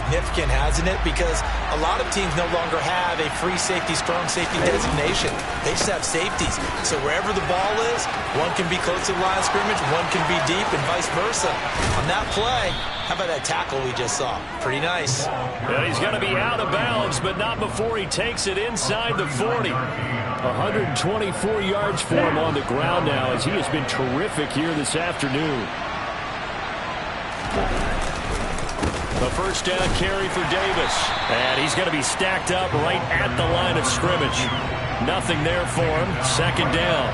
significant, hasn't it? Because a lot of teams no longer have a free safety, strong safety designation. They just have safeties. So wherever the ball is, one can be close to the line of scrimmage, one can be deep, and vice versa. On that play, how about that tackle we just saw? Pretty nice. Yeah, he's going to be out of bounds, but not before he takes it inside the 40. 124 yards for him on the ground now, as he has been terrific here this afternoon. The first down carry for Davis. And he's going to be stacked up right at the line of scrimmage. Nothing there for him. Second down.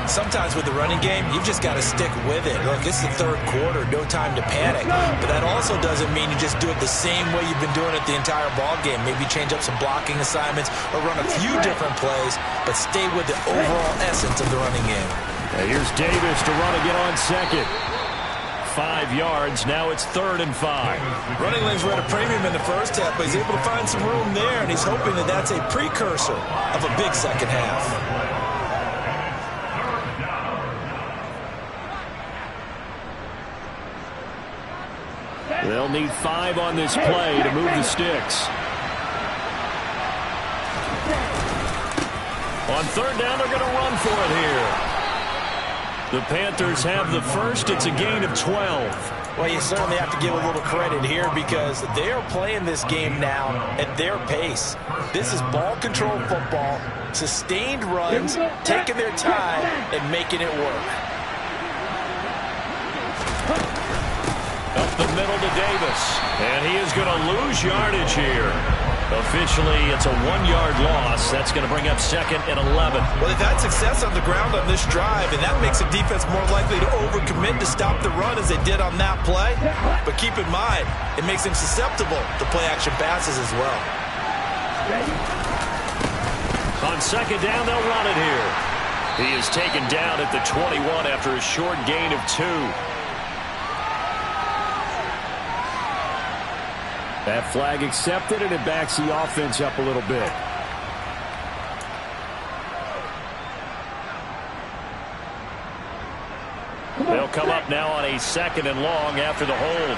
Sometimes with the running game, you've just got to stick with it. Look, it's the third quarter, no time to panic. But that also doesn't mean you just do it the same way you've been doing it the entire ball game. Maybe change up some blocking assignments or run a few different plays, but stay with the overall essence of the running game. And here's Davis to run again on second. 5 yards. Now it's 3rd and 5. Running lanes were at a premium in the first half, but he's able to find some room there, and he's hoping that that's a precursor of a big second half. They'll need 5 on this play to move the sticks. On 3rd down, they're going to run for it here. The Panthers have the first. It's a gain of 12. Well, you certainly have to give a little credit here because they are playing this game now at their pace. This is ball control football, sustained runs, taking their time, and making it work. Up the middle to Davis. And he is going to lose yardage here. Officially, it's a 1-yard loss. That's going to bring up 2nd and 11. Well, they've had success on the ground on this drive, and that makes the defense more likely to overcommit to stop the run as they did on that play. But keep in mind, it makes them susceptible to play-action passes as well. On 2nd down, they'll run it here. He is taken down at the 21 after a short gain of 2. That flag accepted, and it backs the offense up a little bit. They'll come up now on a 2nd and long after the hold.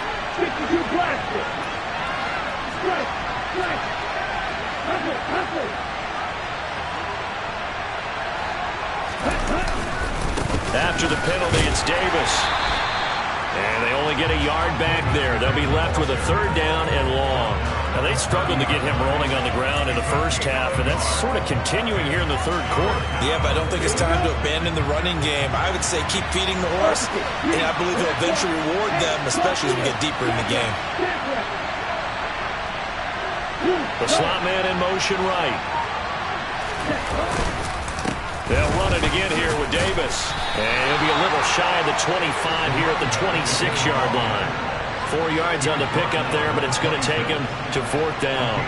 After the penalty, it's Davis. And they only get a yard back there. They'll be left with a 3rd down and long. Now, they struggled to get him rolling on the ground in the first half, and that's sort of continuing here in the 3rd quarter. Yeah, but I don't think it's time to abandon the running game. I would say keep feeding the horse, and I believe he'll eventually reward them, especially as we get deeper in the game. The slot man in motion right. They'll run it again here with Davis. And he'll be a little shy of the 25 here at the 26-yard line. 4 yards on the pickup there, but it's going to take him to 4th down.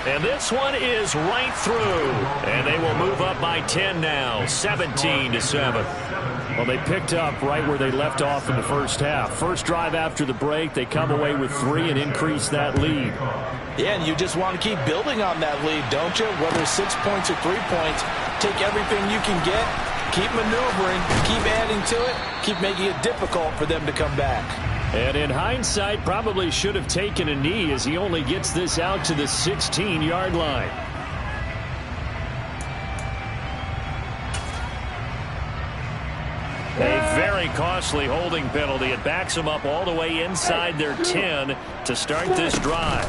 And this one is right through. And they will move up by 10 now, 17-7. Well, they picked up right where they left off in the first half. First drive after the break, they come away with 3 and increase that lead. Yeah, and you just want to keep building on that lead, don't you? Whether it's 6 points or 3 points, take everything you can get, keep maneuvering, keep adding to it, keep making it difficult for them to come back. And in hindsight, probably should have taken a knee as he only gets this out to the 16-yard line. A very costly holding penalty. It backs them up all the way inside their 10 to start this drive.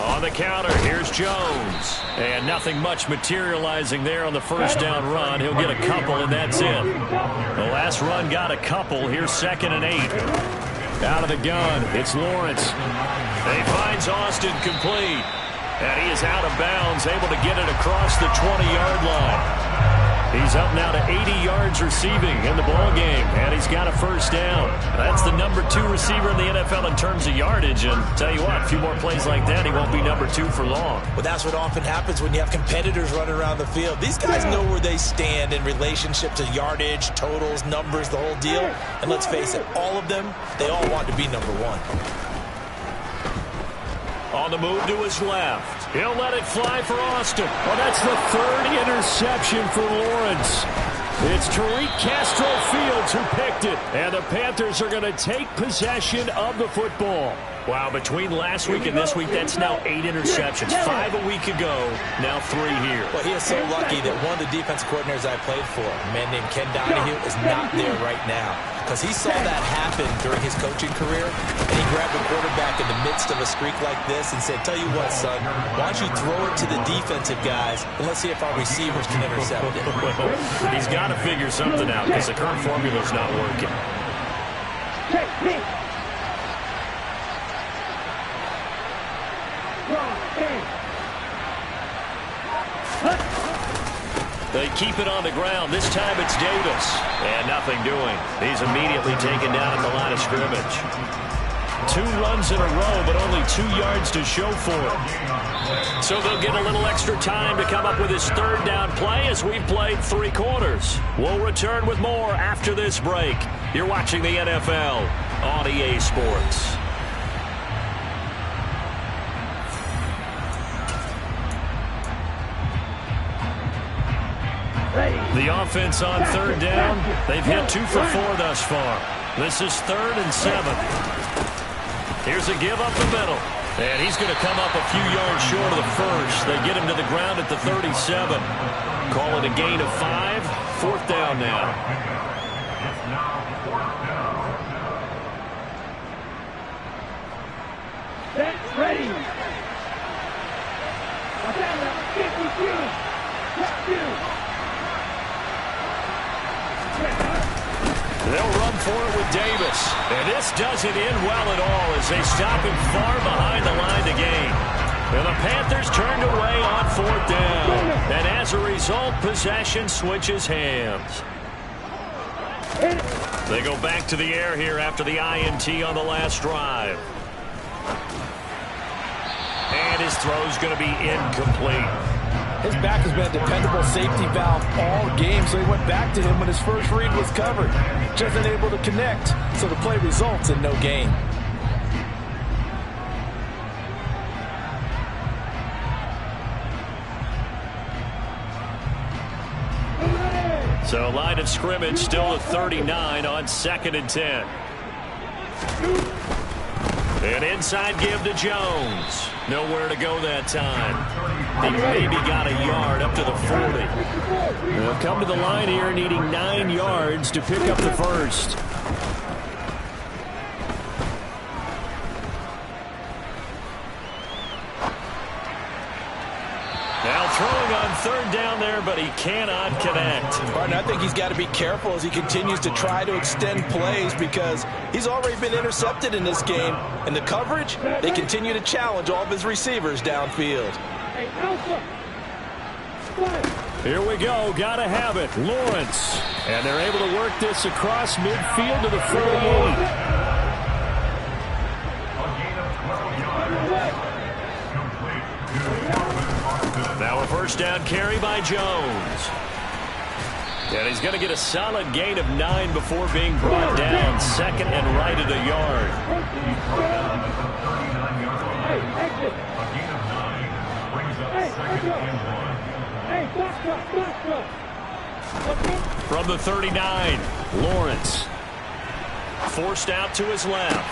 On the counter, here's Jones. And nothing much materializing there on the first down run. He'll get a couple, and that's it. The last run got a couple. Here's 2nd and 8. Out of the gun, it's Lawrence. And he finds Austin complete. And he is out of bounds, able to get it across the 20-yard line. He's up now to 80 yards receiving in the ball game, and he's got a first down. That's the number 2 receiver in the NFL in terms of yardage, and tell you what, a few more plays like that, he won't be number 2 for long. Well, that's what often happens when you have competitors running around the field. These guys know where they stand in relationship to yardage, totals, numbers, the whole deal. And let's face it, all of them, they all want to be number 1. On the move to his left. He'll let it fly for Austin. Well, that's the 3rd interception for Lawrence. It's Tariq Castro-Fields who picked it. And the Panthers are going to take possession of the football. Wow, between last week and this week, that's now 8 interceptions. 5 a week ago, now 3 here. Well, he is so lucky that one of the defensive coordinators I played for, a man named Ken Donahue, is not there right now. Because he saw that happen during his coaching career, and he grabbed the quarterback in the midst of a streak like this and said, tell you what, son, why don't you throw it to the defensive guys, and let's see if our receivers can intercept it. Well, he's got to figure something out because the current formula's not working. They keep it on the ground. This time it's Davis. And nothing doing. He's immediately taken down at the line of scrimmage. 2 runs in a row, but only 2 yards to show for it. So they'll get a little extra time to come up with his 3rd down play as we've played 3 quarters. We'll return with more after this break. You're watching the NFL on EA Sports. The offense on 3rd down, they've hit 2 for 4 thus far. This is 3rd and 7. Here's a give up the middle. And he's going to come up a few yards short of the first. They get him to the ground at the 37. Call it a gain of 5. 4th down now. Set, ready. They'll run for it with Davis. And this doesn't end well at all as they stop him far behind the line to gain. And the Panthers turned away on 4th down. And as a result, possession switches hands. They go back to the air here after the INT on the last drive. And his throw's going to be incomplete. His back has been a dependable safety valve all game, so he went back to him when his first read was covered. Just unable to connect, so the play results in no gain. So line of scrimmage still at 39 on 2nd and 10. An inside give to Jones. Nowhere to go that time. He maybe got a yard up to the 40. They'll come to the line here needing 9 yards to pick up the first. Now throwing on 3rd down there, but he cannot connect. Martin, I think he's got to be careful as he continues to try to extend plays because he's already been intercepted in this game. And the coverage, they continue to challenge all of his receivers downfield. Here we go. Got to have it. Lawrence. And they're able to work this across midfield to the 48. Now a 1st down carry by Jones. And he's going to get a solid gain of 9 before being brought down. 2nd and right at a yard. From the 39, Lawrence. Forced out to his left.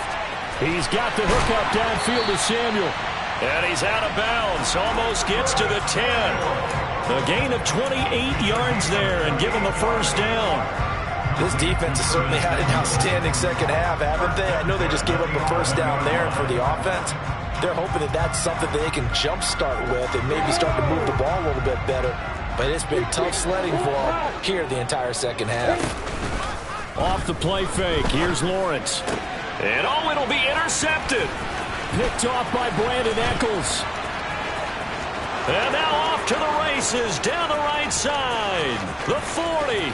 He's got the hook up downfield to Samuel. And he's out of bounds. Almost gets to the 10. A gain of 28 yards there and give him the 1st down. This defense has certainly had an outstanding second half, haven't they? I know they just gave up a 1st down there, and for the offense, they're hoping that that's something that they can jumpstart with and maybe start to move the ball a little bit better. But it's been tough sledding for them here the entire second half. Off the play fake. Here's Lawrence. And oh, it'll be intercepted. Picked off by Brandon Echols. And now off to the races down the right side. The 40.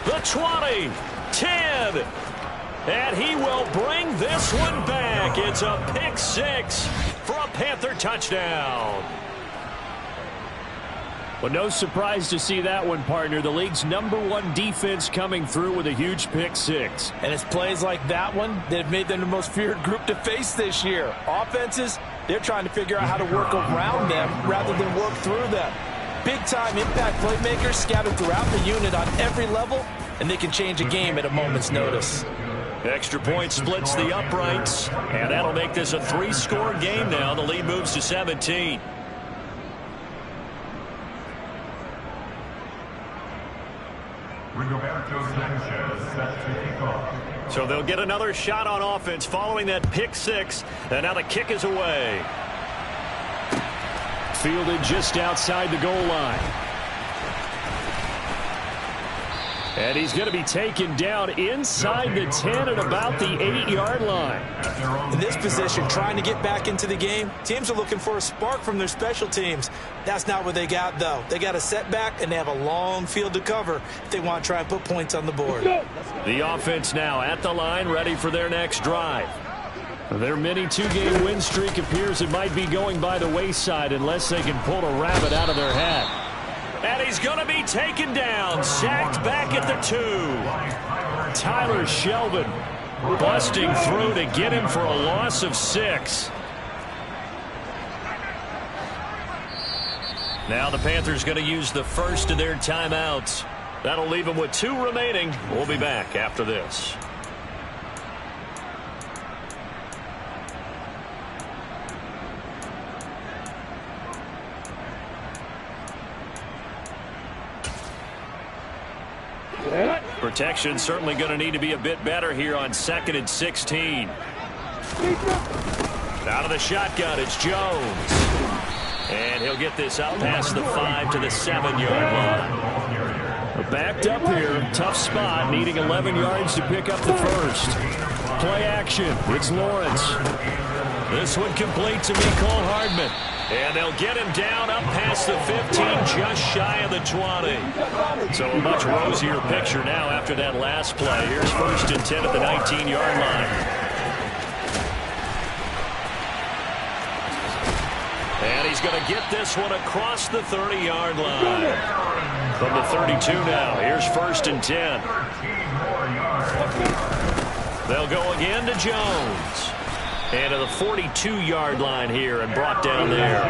The 20. 10. And he will bring this one back. It's a pick 6 for a Panther touchdown. Well, no surprise to see that one, partner. The league's #1 defense coming through with a huge pick 6. And it's plays like that one that have made them the most feared group to face this year. Offenses, they're trying to figure out how to work around them rather than work through them. big-time impact playmakers scattered throughout the unit on every level, and they can change a game at a moment's notice. Extra point splits the uprights, and that'll make this a 3-score game now. The lead moves to 17. So they'll get another shot on offense following that pick six, and now the kick is away. Fielded just outside the goal line. And he's going to be taken down inside the 10 at about the 8-yard line. In this position, trying to get back into the game, teams are looking for a spark from their special teams. That's not what they got, though. They got a setback, and they have a long field to cover if they want to try and put points on the board. The offense now at the line, ready for their next drive. Their mini 2-game win streak appears it might be going by the wayside unless they can pull a rabbit out of their hat. And he's going to be taken down, sacked back at the 2. Tyler Shelvin busting through to get him for a loss of 6. Now the Panthers going to use the first of their timeouts. That'll leave them with 2 remaining. We'll be back after this. Protection certainly going to need to be a bit better here on 2nd and 16. Out of the shotgun, it's Jones. And he'll get this up past the 5 to the 7-yard line. Backed up here, tough spot, needing 11 yards to pick up the first. Play action, it's Lawrence. This one complete to Mecole Hardman. And they'll get him down up past the 15, just shy of the 20. So a much rosier picture now after that last play. Here's 1st and 10 at the 19-yard line. And he's going to get this one across the 30-yard line. From the 32 now, here's 1st and 10. They'll go again to Jones. And to the 42-yard line here and brought down there.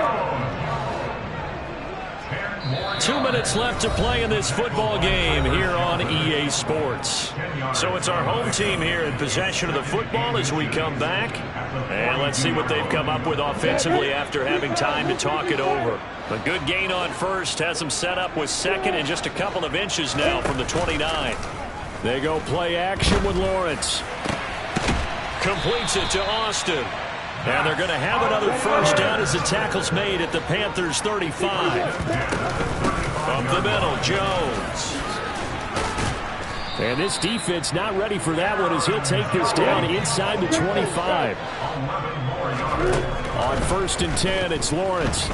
2 minutes left to play in this football game here on EA Sports. So it's our home team here in possession of the football as we come back. And let's see what they've come up with offensively after having time to talk it over. A good gain on first, has them set up with 2nd and just a couple of inches now from the 29. They go play action with Lawrence. Completes it to Austin. And they're going to have another first down as the tackle's made at the Panthers' 35. Up the middle, Jones. And this defense not ready for that one as he'll take this down inside the 25. On 1st and 10, it's Lawrence.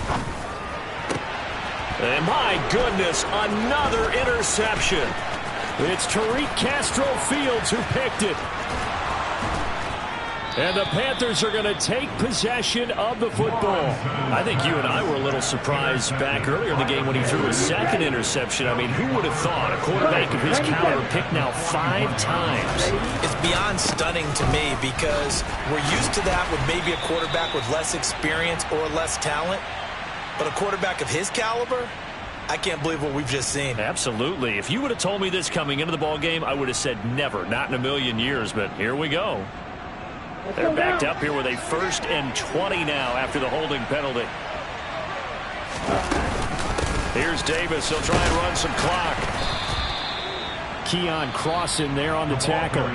And my goodness, another interception. It's Tariq Castro-Fields who picked it. And the Panthers are going to take possession of the football. I think you and I were a little surprised back earlier in the game when he threw his 2nd interception. I mean, who would have thought a quarterback of his caliber picked now 5 times? It's beyond stunning to me because we're used to that with maybe a quarterback with less experience or less talent. But a quarterback of his caliber, I can't believe what we've just seen. Absolutely. If you would have told me this coming into the ball game, I would have said never, not in a million years. But here we go. They're backed up here with a 1st and 20 now after the holding penalty. Here's Davis. He'll try and run some clock. Keon Cross in there on the tackle.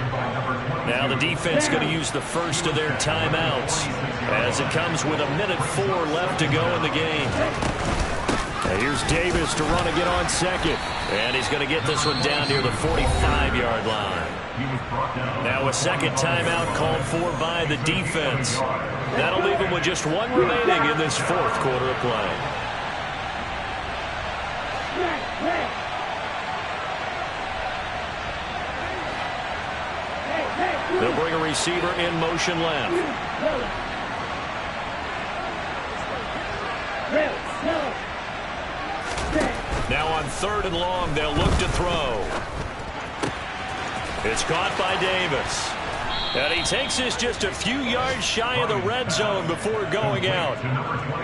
Now the defense going to use the first of their timeouts as it comes with 1:04 left to go in the game. And here's Davis to run again on 2nd. And he's going to get this one down near the 45-yard line. Now a 2nd timeout called for by the defense. That'll leave him with just 1 remaining in this 4th quarter of play. They'll bring a receiver in motion left. Now on 3rd and long, they'll look to throw. It's caught by Davis. And he takes this just a few yards shy of the red zone before going out.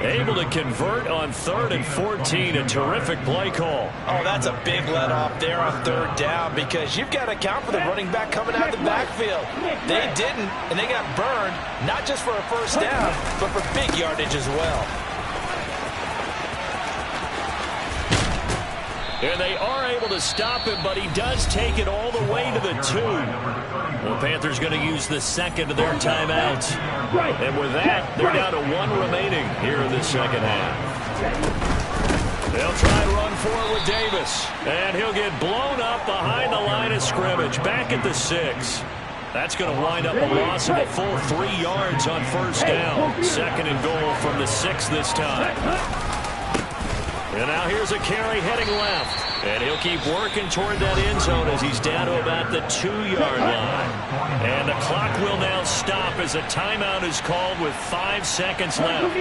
Able to convert on 3rd and 14. A terrific play call. Oh, that's a big let off there on 3rd down because you've got to account for the running back coming out of the backfield. They didn't, and they got burned, not just for a first down, but for big yardage as well. And they are able to stop him, but he does take it all the way to the 2. The Panthers going to use the second of their timeouts. And with that, they're down to 1 remaining here in the second half. They'll try and run forward with Davis. And he'll get blown up behind the line of scrimmage, back at the 6. That's going to wind up a loss of a full 3 yards on first down. 2nd and goal from the 6 this time. And now here's a carry heading left. And he'll keep working toward that end zone as he's down to about the 2-yard line. And the clock will now stop as a timeout is called with 5 seconds left.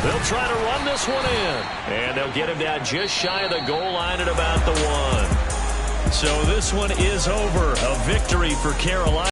They'll try to run this one in. And they'll get him down just shy of the goal line at about the 1. So this one is over. A victory for Carolina.